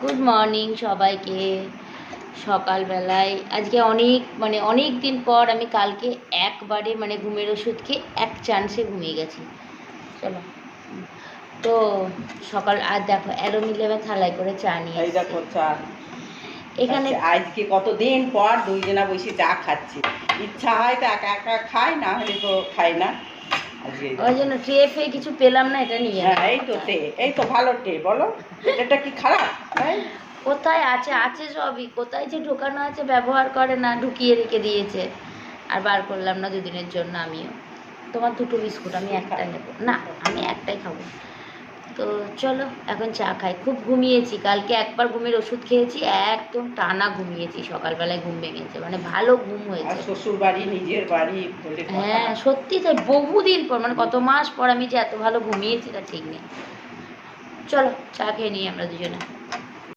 Good morning সবাইকে। সকালবেলায় আজকে অনেক দিন পর আমি কালকে একবারে ঘুমের ওষুধ খেয়ে এক চান্সে ঘুমিয়ে গেছি। চলো, তো সকাল আর দেখো মিলে আমি থালায় করে চা নিয়ে এই দেখো চা এখানে। আজকে কতদিন পর দুইজনা বসে চা খাচ্ছি। ইচ্ছা হয় তো একা একা খাই, না হলে তো খাই না। ওই জন্য ট্রে ফে কিছু পেলাম না, এটা নিয়ে এই তো টে, এই তো ভালো টে। বলো এটা কি খারাপ? কোথায় আছে আছে সবই, কোথায় যে ঢোকানো আছে ব্যবহার করে না, ঢুকিয়ে রেখে দিয়েছে। আর বার করলাম না দুদিনের জন্য। আমিও তোমার দুটো বিস্কুট, আমি একটা নেব না, আমি একটাই খাবো। তো চলো এখন চা খাই। খুব ঘুমিয়েছি কালকে, একবার ঘুমের ওষুধ খেয়েছি, একদম টানা ঘুমিয়েছি। সকালবেলায় ঘুম ভেঙেছে, ভালো ঘুম হয়েছে। শ্বশুর বাড়ি নিজের বাড়ি। হ্যাঁ সত্যি তাই, বহুদিন পর কত মাস পর আমি যে এত ভালো ঘুমিয়েছি তা ঠিক নেই। চলো চা খেয়ে নিই আমরা দুজনে।